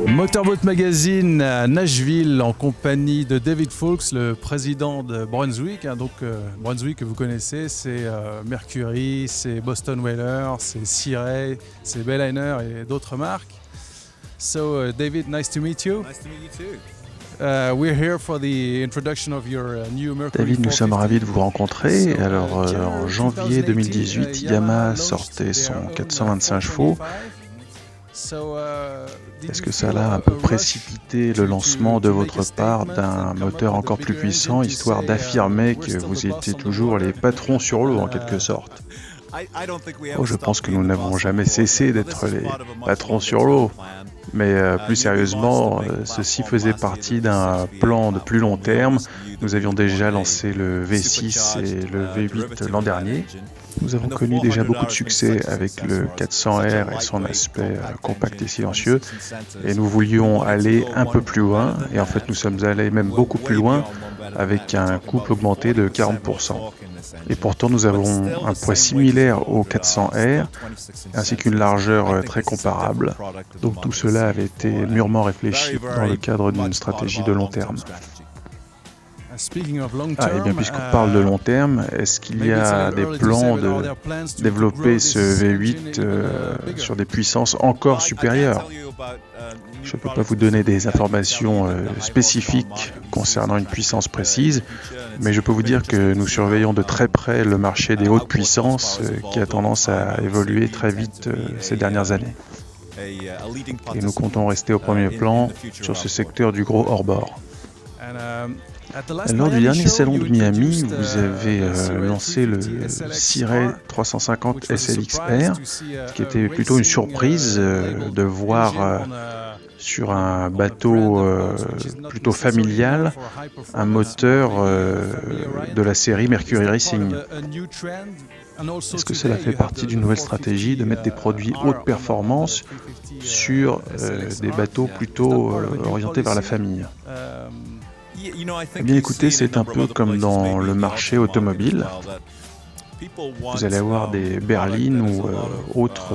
Motorboat Magazine à Nashville en compagnie de David Foulkes, le président de Brunswick. Brunswick que vous connaissez, c'est Mercury, c'est Boston Whaler, c'est Sea Ray, c'est Bayliner et d'autres marques. So David, nice to meet you. Nice to meet you too. We're here for the introduction of your new Mercury. David, nous sommes 450. ravis de vous rencontrer. Alors, en janvier 2018, Yamaha sortait son 425 chevaux. Est-ce que ça a un peu précipité le lancement de votre part d'un moteur encore plus puissant, histoire d'affirmer que vous étiez toujours les patrons sur l'eau en quelque sorte? Je pense que nous n'avons jamais cessé d'être les patrons sur l'eau. Mais plus sérieusement, ceci faisait partie d'un plan de plus long terme. Nous avions déjà lancé le V6 et le V8 l'an dernier. Nous avons connu déjà beaucoup de succès avec le 400R et son aspect compact et silencieux. Et nous voulions aller un peu plus loin. Et en fait, nous sommes allés même beaucoup plus loin avec un couple augmenté de 40%. Et pourtant, nous avons un poids similaire au 400R, ainsi qu'une largeur très comparable. Donc tout cela avait été mûrement réfléchi dans le cadre d'une stratégie de long terme. Et bien puisqu'on parle de long terme, est-ce qu'il y a des plans de développer ce V8 sur des puissances encore supérieures? Je ne peux pas vous donner des informations spécifiques concernant une puissance précise, mais je peux vous dire que nous surveillons de très près le marché des hautes puissances qui a tendance à évoluer très vite ces dernières années. Et nous comptons rester au premier plan sur ce secteur du gros hors-bord. Lors du dernier salon de Miami, vous avez lancé le Sea Ray 350 SLX-R, ce qui était plutôt une surprise de voir sur un bateau plutôt familial un moteur de la série Mercury Racing. Est-ce que cela fait partie d'une nouvelle stratégie de mettre des produits haute performance sur des bateaux plutôt orientés vers la famille? Eh bien écoutez, c'est un peu comme dans le marché automobile. Vous allez avoir des berlines ou autres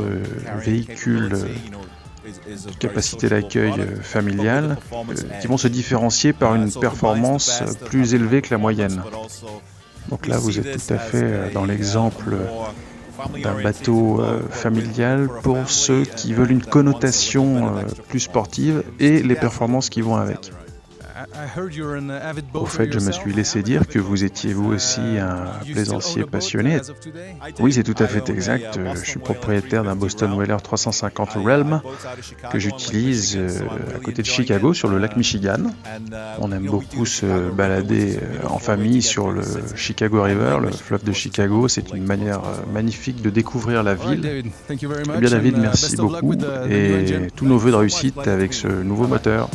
véhicules de capacité d'accueil familiale qui vont se différencier par une performance plus élevée que la moyenne. Donc là, vous êtes tout à fait dans l'exemple d'un bateau familial pour ceux qui veulent une connotation plus sportive et les performances qui vont avec. Au fait, je me suis laissé dire que vous étiez vous aussi un plaisancier passionné. Oui, c'est tout à fait exact. Je suis propriétaire d'un Boston Whaler 350 Realm que j'utilise à côté de Chicago, sur le lac Michigan. On aime beaucoup se balader en famille sur le Chicago River, le fleuve de Chicago. C'est une manière magnifique de découvrir la ville. Eh bien David, merci beaucoup et tous nos vœux de réussite avec ce nouveau moteur.